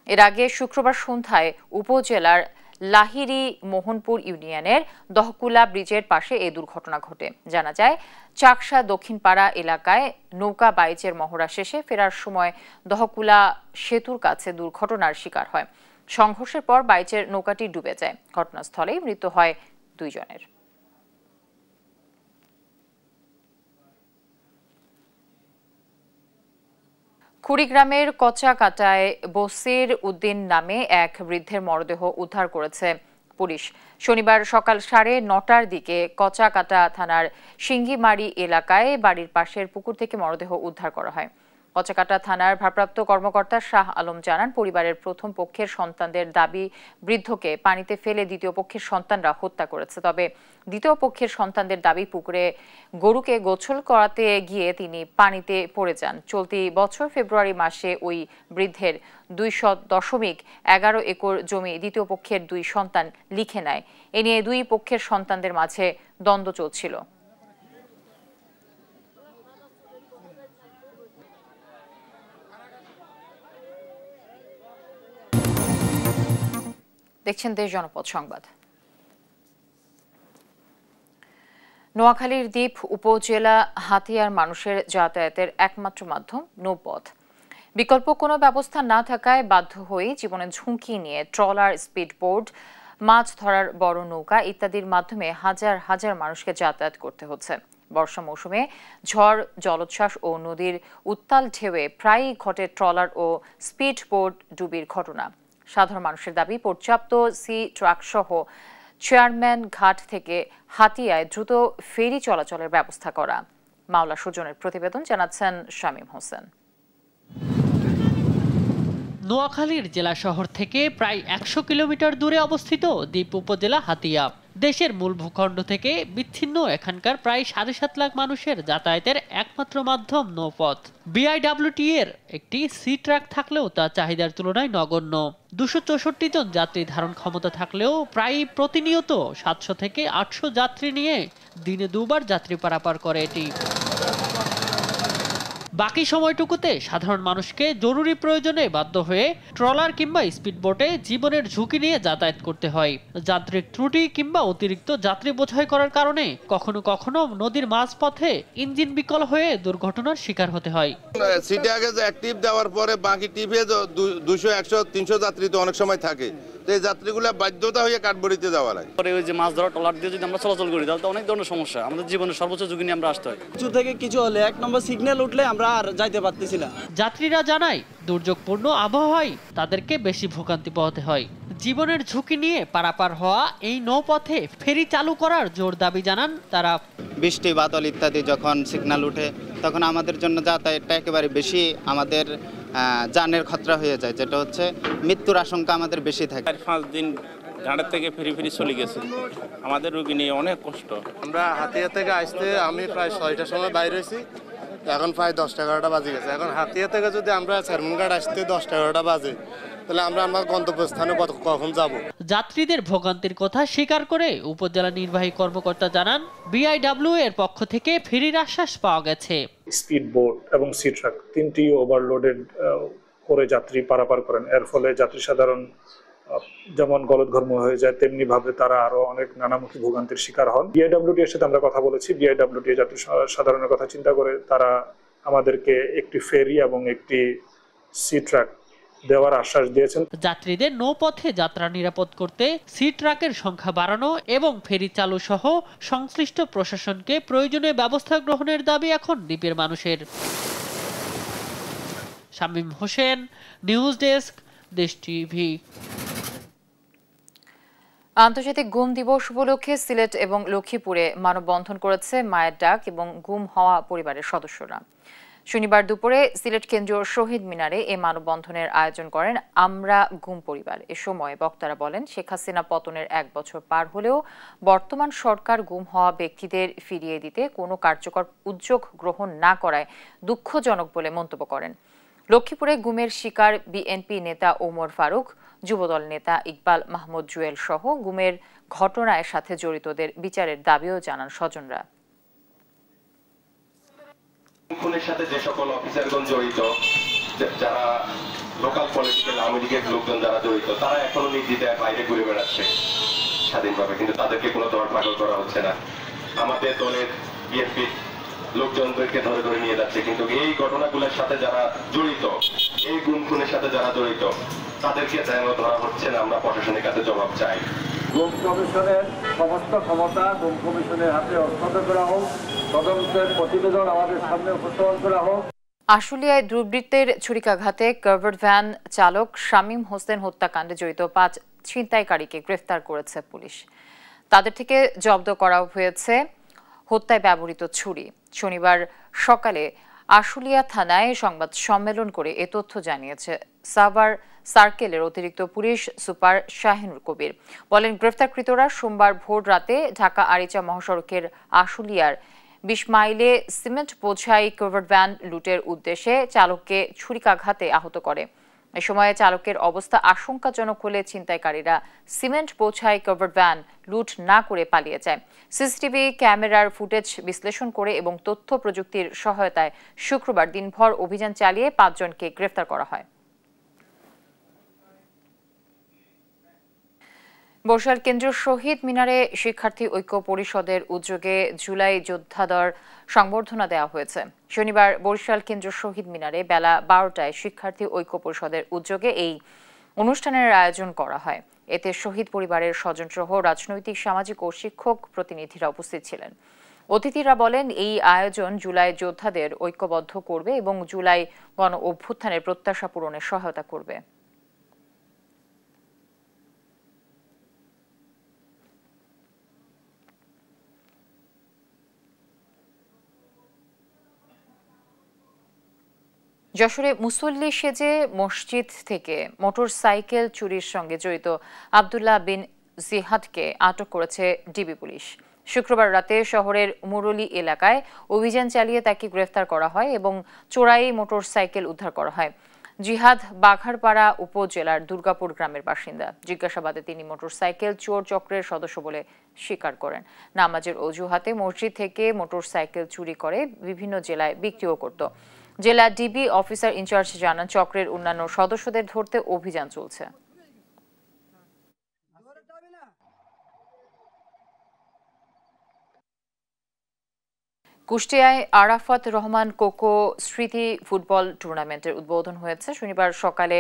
এর আগে শুক্রবার সন্ধ্যায় উপজেলার লাহিরি মোহনপুর ইউনিয়নের দহকুলা ব্রিজের পাশে এই দুর্ঘটনা ঘটে। জানা যায়, চাকসা দক্ষিণপাড়া এলাকায় নৌকা বাইচের মহড়া শেষে ফেরার সময় দহকুলা সেতুর কাছে দুর্ঘটনার শিকার হয়। সংঘর্ষের পর বাইচের নৌকাটি ডুবে যায়। ঘটনাস্থলেই মৃত্যু হয় 2 জনের। কুড়িগ্রামের কচাকাটায় বসির উদ্দিন নামে এক বৃদ্ধের মরদেহ উদ্ধার করেছে পুলিশ। শনিবার সকাল 9:30টার দিকে কচাকাটা থানার সিঙ্গিমারি এলাকায় বাড়ির পাশের পুকুর থেকে মরদেহ উদ্ধার করা হয়। কচাকাটা থানার ভারপ্রাপ্ত কর্মকর্তা শাহ আলম জানান, পরিবারের প্রথম পক্ষের সন্তানদের দাবি বৃদ্ধকে পানিতে ফেলে দ্বিতীয় পক্ষের সন্তানরা হত্যা করেছে। তবে দ্বিতীয় পক্ষের সন্তানদের দাবি, পুকুরে গরুকে গোসল করাতে গিয়ে তিনি পানিতে পড়ে যান। চলতি বছর ফেব্রুয়ারি মাসে ওই বৃদ্ধের 2.11 একর জমি দ্বিতীয় পক্ষের 2 সন্তান লিখে নেয়। এ নিয়ে 2 পক্ষের সন্তানদের মাঝে দ্বন্দ্ব চলছিল। দেখছেন দেশ জনপদ সংবাদ। নোয়াখালীর দ্বীপ উপজেলা হাতিয়ার মানুষের যাতায়াতের একমাত্র মাধ্যম নৌপথ। বিকল্প কোনো ব্যবস্থা না থাকায় বাধ্য হয়ে জীবনের ঝুঁকি নিয়ে ট্রলার, স্পিডবোট, মাছ ধরার বড় নৌকা ইত্যাদির মাধ্যমে হাজার হাজার মানুষকে যাতায়াত করতে হচ্ছে। বর্ষা মৌসুমে ঝড়, জলোচ্ছ্বাস ও নদীর উত্তাল ঢেউয়ে প্রায়ই ঘটে ট্রলার ও স্পিডবোট ডুবির ঘটনা। সাধারণ মানুষের দাবি, পর্যাপ্ত সি ট্রাক সহ চেয়ারম্যান ঘাট থেকে হাতিয়ায় দ্রুত ফেরি চলাচলের ব্যবস্থা করা। মাওলা সুজনের প্রতিবেদন, জানাচ্ছেন শামীম হোসেন। নোয়াখালীর জেলা শহর থেকে প্রায় 100 কিলোমিটার দূরে অবস্থিত দ্বীপ উপজেলা হাতিয়া। দেশের মূল ভূখণ্ড থেকে বিচ্ছিন্ন এখানকার প্রায় 7.5 লাখ মানুষের যাতায়াতের একমাত্র মাধ্যম নৌপথ। বিআইডব্লিউটি এর একটি সি ট্রাক থাকলেও তা চাহিদার তুলনায় নগণ্য। 264 জন যাত্রী ধারণ ক্ষমতা থাকলেও প্রায় প্রতিনিয়ত 700 থেকে 800 যাত্রী নিয়ে দিনে 2 বার যাত্রী পারাপার করে এটি। বাকি সময়টুকুতে সাধারণ মানুষকে জরুরি প্রয়োজনে বাধ্য হয়ে ট্রলার কিংবা স্পিডবোটে জীবনের ঝুঁকি নিয়ে যাতায়াত করতে হয়। যান্ত্রিক ত্রুটি কিংবা অতিরিক্ত যাত্রী বোঝাই করার কারণে কখনো কখনো নদীর মাঝপথে ইঞ্জিন বিকল হয়ে দুর্ঘটনার শিকার হতে হয়। সিটে আগে যে অ্যাক্টিভ দেওয়ার পরে বাকি টিপে 200, 100, 300 যাত্রী তো অনেক সময় থাকে। এই যাত্রীগুলো বাধ্যতা হয়ে কাঠবড়িতে যাওয়া লাগে। পরে ওই যে মাছ ধরা ট্রলার দিয়ে যদি আমরা চলাচল করি তাহলে তো অনেক ধরনের সমস্যা, আমাদের জীবনের সর্বোচ্চ ঝুঁকি নিয়ে আমরা আসতে হয়। কিছু থেকে কিছু হলে 1 নম্বর সিগন্যাল উঠলে আমরা আর যাইতে পারতেছি না। যাত্রীরা জানায়, দুর্যোগপূর্ণ আবহাওয়ায় তাদেরকে বেশি ভোগান্তি পোহাতে হয়। জীবনের ঝুঁকি নিয়ে পারাপার হওয়া এই নৌপথে ফেরি চালু করার জোর দাবি জানান তারা। বৃষ্টি, বাদল ইত্যাদি যখন সিগন্যাল উঠে তখন আমাদের জন্য যাতায়াতটা একেবারে বেশি, আমাদের জানের খতরা হয়ে যায়, যেটা হচ্ছে মৃত্যুর আশঙ্কা আমাদের বেশি থাকে। 4-5 দিন ঘাটের থেকে ফেরি চলে গেছে, আমাদের রোগী নিয়ে অনেক কষ্ট। আমরা হাতিয়া থেকে আসতে আমি প্রায় 6টার সময় বাইরে হয়েছি, এখন প্রায় 10টা-11টা বাজে গেছে। এখন হাতিয়া থেকে যদি আমরা চেয়ারম্যান আসতে 10টা-11টা বাজে, তাহলে আমরা আমার গন্তব্যস্থানে কখন যাব? যাত্রীদের ভোগান্তির কথা স্বীকার করে উপজেলা নির্বাহী কর্মকর্তা জানান, বিআইডব্লিউ এর পক্ষ থেকে ফেরির আশ্বাস পাওয়া গেছে। স্পিডবোট এবং সি ট্রাক 3টি ওভারলোডেড করে যাত্রী পারাপার করেন। এর ফলে যাত্রী সাধারণ যেমন গলদঘর্ম হয়ে যায়, তেমনি ভাবে তারা আরো অনেক নানামুখী ভোগান্তির শিকার হন। বিআইডব্লিউটি এর সাথে আমরা কথা বলেছি। বিআইডব্লিউটি যাত্রী সাধারণের কথা চিন্তা করে তারা আমাদেরকে একটি ফেরি এবং একটি সি ট্রাক দেওয়ার আশ্বাস দিয়েছেন। যাত্রীদের নৌপথে যাত্রা নিরাপদ করতে সি ট্রাকের সংখ্যা বাড়ানো এবং ফেরি চালু সহ সংশ্লিষ্ট প্রশাসনকে প্রয়োজনীয় ব্যবস্থা গ্রহণের দাবি এখন দ্বীপের মানুষের। শামীম হোসেন, নিউজ ডেস্ক, দেশ টিভি। আন্তর্জাতিক গুম দিবস উপলক্ষে সিলেট এবং লক্ষ্মীপুরে মানববন্ধন করেছে মায়ের ডাক এবং গুম হওয়া পরিবারের সদস্যরা। শনিবার দুপুরে সিলেট কেন্দ্রীয় শহীদ মিনারে এ মানববন্ধনের আয়োজন করেন আমরা গুম পরিবার। এ সময় বক্তারা বলেন, শেখ হাসিনা পতনের 1 বছর পার হলেও বর্তমান সরকার গুম হওয়া ব্যক্তিদের ফিরিয়ে দিতে কোনো কার্যকর উদ্যোগ গ্রহণ না করায় দুঃখজনক বলে মন্তব্য করেন। লক্ষ্মীপুরে গুমের শিকার বিএনপি নেতা ওমর ফারুক, যুবদল নেতা ইকবাল মাহমুদ জুয়েল সহ গুমের ঘটনার সাথে জড়িতদের বিচারের দাবিও জানান স্বজনরা। খুনের সাথে যে সকল অফিসারগণ জড়িত, যারা লোকাল পলিটিক্যাল আওয়ামী লীগের লোকজন যারা জড়িত, তারা এখনো নির্দ্বিধায় বাইরে ঘুরে বেড়াচ্ছে স্বাধীনভাবে, কিন্তু তাদেরকে কোনো দর পাগল করা হচ্ছে না। আমাদের দলের বিএনপির লোকজনদেরকে ধরে ধরে নিয়ে যাচ্ছে, কিন্তু এই ঘটনাগুলোর সাথে যারা জড়িত, এই গুম খুনের সাথে যারা জড়িত, তাদেরকে যেন ধরা হচ্ছে না। আমরা প্রশাসনের কাছে জবাব চাই। গুম কমিশনের সমস্ত ক্ষমতা গুম কমিশনের হাতে হস্তান্তর করা হোক, তদন্তের প্রতিবেদন আমাদের সামনে উপস্থাপন করা হোক। আশুলিয়ায় দুর্বৃত্তের ছুরিকাঘাতে কাভার্ড ভ্যান চালক শামীম হোসেন হত্যাকাণ্ডে জড়িত 5 ছিনতাইকারীকে গ্রেফতার করেছে পুলিশ। তাদের থেকে জব্দ করা হয়েছে হত্যায় ব্যবহৃত ছুরি। শনিবার সকালে আশুলিয়া থানায় সংবাদ সম্মেলন করে এ তথ্য জানিয়েছে সাভার সার্কেলের অতিরিক্ত পুলিশ সুপার শাহিনুর কবির। বলেন, গ্রেফতারকৃতরা সোমবার ভোর রাতে ঢাকা আরিচা মহাসড়কের আশুলিয়ার 20 মাইলে সিমেন্ট বোঝাই কাভার্ড ভ্যান লুটের উদ্দেশ্যে চালককে ছুরিকাঘাতে আহত করে। এ সময় চালকের অবস্থা আশঙ্কাজনক হলে ছিনতাইকারীরা সিমেন্ট বোঝাই কাভার্ড ভ্যান লুট না করে পালিয়ে যায়। সিসিটিভি ক্যামেরার ফুটেজ বিশ্লেষণ করে এবং তথ্য প্রযুক্তির সহায়তায় শুক্রবার দিনভর অভিযান চালিয়ে 5 জনকে গ্রেফতার করা হয়। বরিশাল কেন্দ্রীয় শহীদ মিনারে শিক্ষার্থী ঐক্য পরিষদের উদ্যোগে জুলাই যোদ্ধাদের সংবর্ধনা দেওয়া হয়েছে। শনিবার বরিশাল কেন্দ্রীয় শহীদ মিনারে বেলা 12টায় শিক্ষার্থী ঐক্য পরিষদের উদ্যোগে এই অনুষ্ঠানের আয়োজন করা হয়। এতে শহীদ পরিবারের স্বজনসহ রাজনৈতিক, সামাজিক ও শিক্ষক প্রতিনিধিরা উপস্থিত ছিলেন। অতিথিরা বলেন, এই আয়োজন জুলাই যোদ্ধাদের ঐক্যবদ্ধ করবে এবং জুলাই গণ অভ্যুত্থানের প্রত্যাশা পূরণে সহায়তা করবে। যশোরে মুসল্লি সেজে মসজিদ থেকে মোটরসাইকেল চুরির সঙ্গে জড়িত আব্দুল্লাহ বিন জিহাদকে আটক করেছে ডিবি পুলিশ। শুক্রবার রাতে শহরের মুরলী এলাকায় অভিযান চালিয়ে তাকে গ্রেফতার করা হয় এবং চোরাই মোটরসাইকেল উদ্ধার করা হয়। জিহাদ বাঘারপাড়া উপজেলার দুর্গাপুর গ্রামের বাসিন্দা। জিজ্ঞাসাবাদে তিনি মোটরসাইকেল চোর চক্রের সদস্য বলে স্বীকার করেন। নামাজের অজুহাতে মসজিদ থেকে মোটরসাইকেল চুরি করে বিভিন্ন জেলায় বিক্রিও করত। জেলা ডিবি অফিসার ইনচার্জ জানান, চক্রের অন্যান্য সদস্যদের ধরতে অভিযান চলছে। কুষ্টিয়ায় আরাফাত রহমান কোকো স্মৃতি ফুটবল টুর্নামেন্টের উদ্বোধন হয়েছে। শনিবার সকালে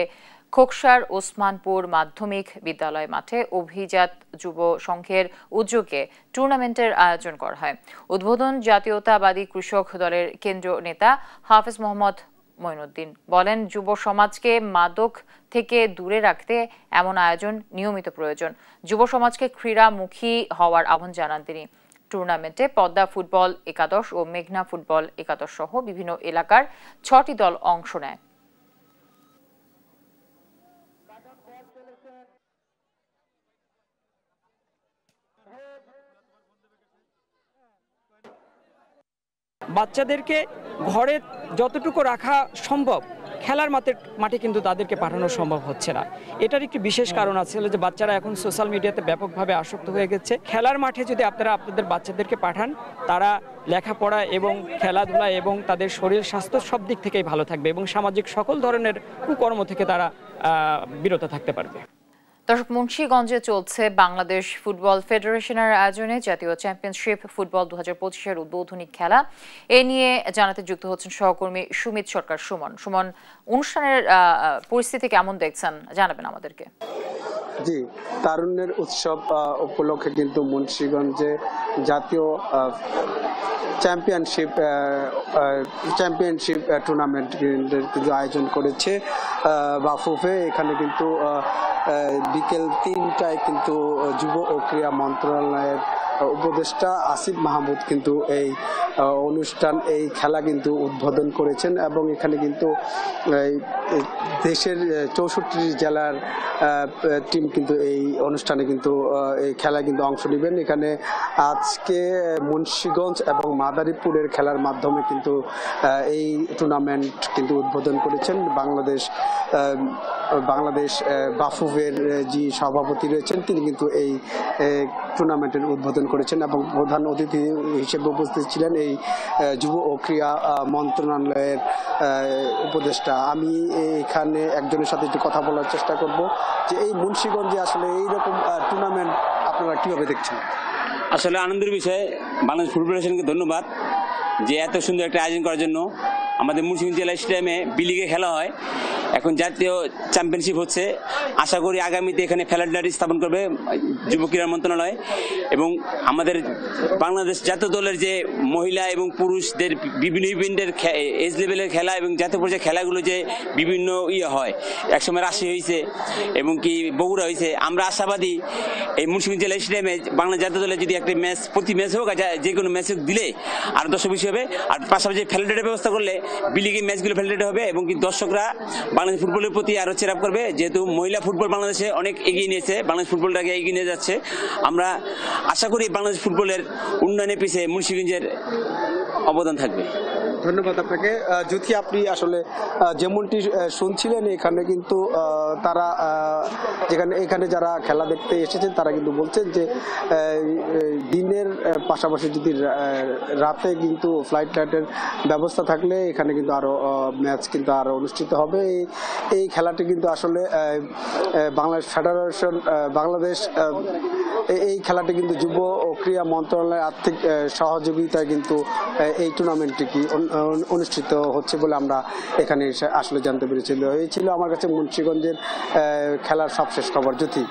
খোকসার ওসমানপুর মাধ্যমিক বিদ্যালয় মাঠে অভিজাত যুব সংঘের উদ্যোগে টুর্নামেন্টের আয়োজন করা হয়। উদ্বোধন জাতীয়তাবাদী কৃষক দলের কেন্দ্রীয় নেতা হাফেজ মোহাম্মদ মঈনুদ্দিন বলেন, যুব সমাজকে মাদক থেকে দূরে রাখতে এমন আয়োজন নিয়মিত প্রয়োজন। যুব সমাজকে ক্রীড়ামুখী হওয়ার আহ্বান জানান তিনি। টুর্নামেন্টে পদ্মা ফুটবল একাদশ ও মেঘনা ফুটবল একাদশ সহ বিভিন্ন এলাকার 6টি দল অংশ নেয়। বাচ্চাদেরকে ঘরে যতটুকু রাখা সম্ভব খেলার মাঠে কিন্তু তাদেরকে পাঠানো সম্ভব হচ্ছে না। এটার একটি বিশেষ কারণ আছে যে বাচ্চারা এখন সোশ্যাল মিডিয়াতে ব্যাপকভাবে আসক্ত হয়ে গেছে। খেলার মাঠে যদি আপনারা আপনাদের বাচ্চাদেরকে পাঠান, তারা লেখাপড়া এবং খেলাধুলা এবং তাদের শরীর স্বাস্থ্য সব দিক থেকেই ভালো থাকবে এবং সামাজিক সকল ধরনের কুকর্ম থেকে তারা বিরত থাকতে পারবে। দর্শক, মুন্সিগঞ্জে চলছে বাংলাদেশ ফুটবল ফেডারেশনের আয়োজনে জাতীয় চ্যাম্পিয়নশিপ ফুটবল 2025-এর উদ্বোধনী খেলা। এ নিয়ে জানাতে যুক্ত হচ্ছেন সহকর্মী সুমিত সরকার। সুমন, অনুষ্ঠানের পরিস্থিতি কেমন দেখছেন জানাবেন আমাদেরকে। জি, তারুণ্যের উৎসব উপলক্ষে কিন্তু মুন্সিগঞ্জে জাতীয় চ্যাম্পিয়নশিপ টুর্নামেন্ট কিন্তু আয়োজন করেছে বাফুফে। এখানে কিন্তু বিকেল 3টায় কিন্তু যুব ও ক্রীড়া মন্ত্রণালয়ের উপদেষ্টা আসিফ মাহমুদ কিন্তু এই এই খেলা কিন্তু উদ্বোধন করেছেন এবং এখানে কিন্তু দেশের 64 জেলার টিম কিন্তু এই অনুষ্ঠানে কিন্তু এই খেলায় কিন্তু অংশ নেবেন। এখানে আজকে মুন্সিগঞ্জ এবং মাদারীপুরের খেলার মাধ্যমে কিন্তু এই টুর্নামেন্ট কিন্তু উদ্বোধন করেছেন বাংলাদেশ বাফুফের যে সভাপতি রয়েছেন তিনি কিন্তু এই টুর্নামেন্টের উদ্বোধন করেছেন এবং প্রধান অতিথি হিসেবে উপস্থিত ছিলেন এই যুব ও ক্রীড়া মন্ত্রণালয়ের উপদেষ্টা। আমি এখানে একজনের সাথে একটু কথা বলার চেষ্টা করব যে এই মুন্সিগঞ্জে আসলে এইরকম টুর্নামেন্ট আপনারা কিভাবে দেখছেন? আসলে আনন্দের বিষয়, বাংলাদেশ ফুটবল ফেডারেশনকে ধন্যবাদ যে এত সুন্দর একটা আয়োজন করার জন্য। আমাদের মুন্সিগঞ্জ জেলা স্টেডিয়ামে বি লিগে খেলা হয়, এখন জাতীয় চ্যাম্পিয়নশিপ হচ্ছে। আশা করি আগামীতে এখানে ফেলাডারি স্থাপন করবে যুব ক্রীড়া মন্ত্রণালয় এবং আমাদের বাংলাদেশ জাতীয় দলের যে মহিলা এবং পুরুষদের বিভিন্ন ইভেন্টের এজ লেভেলের খেলা এবং জাতীয় পর্যায়ে খেলাগুলো যে বিভিন্ন হয়, একসময় রাজশাহী হয়েছে এবং কি বগুড়া হয়েছে। আমরা আশাবাদী এই মুন্সিগঞ্জ জেলা স্টেডিয়ামে বাংলা জাতীয় দলের যদি একটা ম্যাচ প্রতি ম্যাচ হোক, যে কোনো ম্যাচ দিলে আরও দর্শক বেশি হবে। আর পাশাপাশি ফেলাডারি ব্যবস্থা করলে বিলিগের ম্যাচগুলো ফেলাডারি হবে এবং কি দর্শকরা বাংলাদেশ ফুটবলের প্রতি আরও চেরাপ করবে। যেহেতু মহিলা ফুটবল বাংলাদেশে অনেক এগিয়ে নিয়েছে, বাংলাদেশ ফুটবলটাকে এগিয়ে নিয়ে যাচ্ছে। আমরা আশা করি বাংলাদেশ ফুটবলের উন্নয়নের পিছিয়ে মুন্সিগঞ্জের অবদান থাকবে। ধন্যবাদ আপনাকে। জ্যোতি, আপনি আসলে যেমনটি শুনছিলেন এখানে কিন্তু তারা এখানে যারা খেলা দেখতে এসেছেন তারা কিন্তু বলছেন যে দিনের পাশাপাশি যদি রাতে কিন্তু ফ্লাইট টাইটের ব্যবস্থা থাকলে এখানে কিন্তু আরও ম্যাচ কিন্তু আরও অনুষ্ঠিত হবে। এই খেলাটি কিন্তু আসলে বাংলাদেশ এই খেলাটি কিন্তু যুব ও ক্রীড়া মন্ত্রণালয়ের আর্থিক সহযোগিতায় কিন্তু এই টুর্নামেন্টটি অনুষ্ঠিত হচ্ছে বলে আমরা এখানে আসলে জানতে পেরেছিল। এই ছিল আমার কাছে মুন্সিগঞ্জের খেলার সবশেষ খবর। জ্যোতি,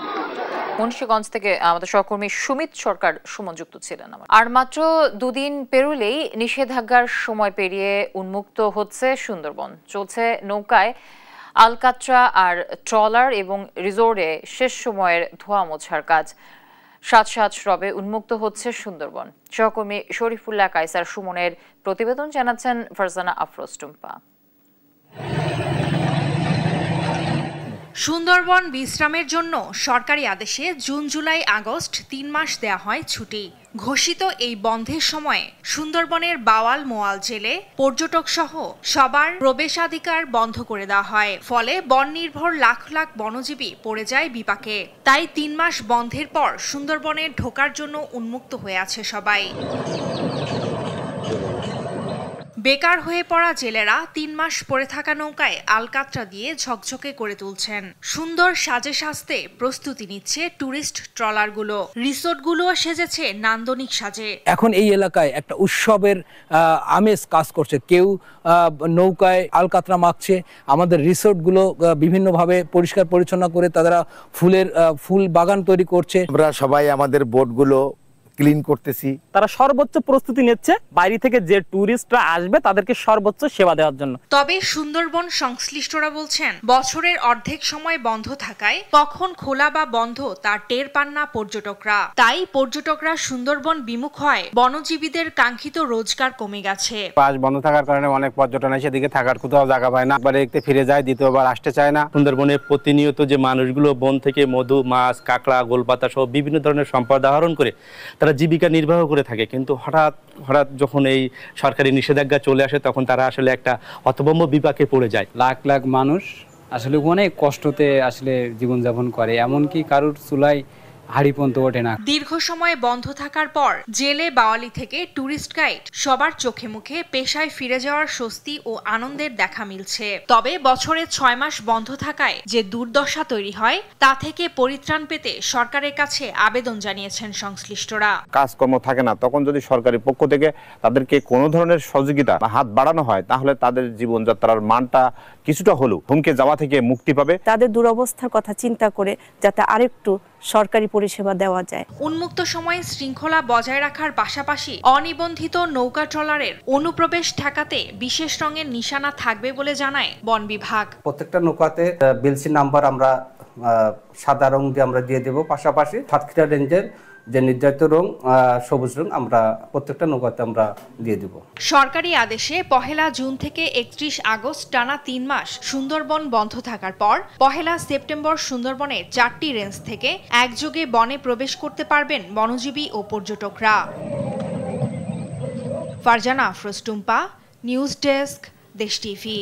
মুন্সিগঞ্জ থেকে আমাদের সহকর্মী সুমিত সরকার সুমন যুক্ত ছিলেন। আর মাত্র 2 দিন পেরোলেই নিষেধাজ্ঞার সময় পেরিয়ে উন্মুক্ত হচ্ছে সুন্দরবন। চলছে নৌকায় আলকাত্রা আর ট্রলার এবং রিসোর্টে শেষ সময়ের ধোয়া মোছার কাজ। 7 রবে উন্মুক্ত হচ্ছে সুন্দরবন। সহকর্মী শরীফুল্লাহ কায়সার সুমনের প্রতিবেদন জানাচ্ছেন ফারজানা আফরোজ টুম্পা। সুন্দরবন বিশ্রামের জন্য সরকারি আদেশে জুন, জুলাই, আগস্ট 3 মাস দেয়া হয় ছুটি। ঘোষিত এই বন্ধের সময়ে সুন্দরবনের বাওয়াল মোয়াল জেলে পর্যটক সহ সবার প্রবেশাধিকার বন্ধ করে দেওয়া হয়। ফলে বন নির্ভর লাখ লাখ বনজীবী পড়ে যায় বিপাকে। তাই 3 মাস বন্ধের পর সুন্দরবনে ঢোকার জন্য উন্মুক্ত হয়ে আছে সবাই। বেকার হয়ে পড়া জেলেরা 3 মাস পড়ে থাকা নৌকায় আলকাত্রা দিয়ে ঝকঝকে করে তুলছেন। সুন্দর সাজে সাজতে প্রস্তুতি নিচ্ছে টুরিস্ট ট্রলারগুলো। রিসোর্টগুলোও সেজেছে নান্দনিক সাজে। এখন এই এলাকায় একটা উৎসবের আমেজ কাজ করছে। কেউ নৌকায় আলকাত্রা মাখছে, আমাদের রিসোর্টগুলো বিভিন্নভাবে পরিষ্কার পরিচ্ছন্ন করে তারা ফুল বাগান তৈরি করছে। আমরা সবাই আমাদের বোটগুলো ক্লিন করতেছি। তারা সর্বোচ্চ প্রস্তুতি নিচ্ছে বাইরে থেকে যে টুরিস্টরা আসবে তাদেরকে সর্বোচ্চ সেবা দেওয়ার জন্য। তবে সুন্দরবন সংশ্লিষ্টরা বলছেন বছরের অর্ধেক সময় বন্ধ থাকায় কখন খোলা বা বন্ধ তার টের পান না পর্যটকরা। তাই পর্যটকরা সুন্দরবন বিমুখ হয় বনজীবীদের কাঙ্ক্ষিত রোজগার কমে গেছে। পাশ বন্ধ থাকার কারণে অনেক পর্যটন সেদিকে থাকার কোথাও জায়গা পায় না, একবারে একটু ফিরে যায়, দ্বিতীয়বার আসতে চায় না। সুন্দরবনে প্রতিনিয়ত যে মানুষগুলো বন থেকে মধু, মাছ, কাঁকড়া, গোলপাতা সহ বিভিন্ন ধরনের সম্পদ আহরণ করে তারা জীবিকা নির্বাহ করে থাকে, কিন্তু হঠাৎ যখন এই সরকারি নিষেধাজ্ঞা চলে আসে তখন তারা আসলে একটা হতভম্ব বিপাকে পড়ে যায়। লাখ লাখ মানুষ আসলে অনেক কষ্টতে আসলে জীবনযাপন করে, এমনকি কারোর চুলায় হাড়ি পর্যন্ত ওঠে না। দীর্ঘ সময় বন্ধ থাকার পর জেলে বাওয়ালি থেকে টুরিস্ট গাইড সবার চোখে মুখে পেশায় ফিরে যাওয়ার স্বস্তি ও আনন্দের দেখা মিলছে। তবে বছরে 6 মাস বন্ধ থাকায় যে দুর্দশা তৈরি হয় তা থেকে পরিত্রাণ পেতে সরকারের কাছে আবেদন জানিয়েছেন সংশ্লিষ্টরা। কাজকর্ম থাকে না, তখন যদি সরকারি পক্ষ থেকে তাদেরকে কোনো ধরনের সহযোগিতা বা হাত বাড়ানো হয় তাহলে তাদের জীবনযাত্রার মানটা কিছুটা হলেও হুমকে যাওয়া থেকে মুক্তি পাবে। তাদের দুরবস্থার কথা চিন্তা করে যাতে আরেকটু সরকারি পরিষেবা দেওয়া যায়। উন্মুক্ত সময়ে শৃঙ্খলা বজায় রাখার পাশাপাশি অনিবন্ধিত নৌকা ট্রলারের অনুপ্রবেশ ঠেকাতে বিশেষ রঙের নিশানা থাকবে বলে জানায় বন বিভাগ। প্রত্যেকটা নৌকাতে বিএলসি নাম্বার আমরা সাদা রং দিয়ে আমরা দিয়ে দেব, পাশাপাশি সাতক্ষীরা রেঞ্জের যে নির্ধারিত রং সবুজ রং আমরা প্রত্যেকটা নৌকাতে আমরা দিয়ে দেব। সরকারি আদেশে 1 জুন থেকে 31 আগস্ট টানা 3 মাস সুন্দরবন বন্ধ থাকার পর 1 সেপ্টেম্বর সুন্দরবনের 4টি রেঞ্জ থেকে একযোগে বনে প্রবেশ করতে পারবেন বনজীবী ও পর্যটকরা। ফারজানা আফরোজ টুম্পা, নিউজ ডেস্ক, দেশ টিভি।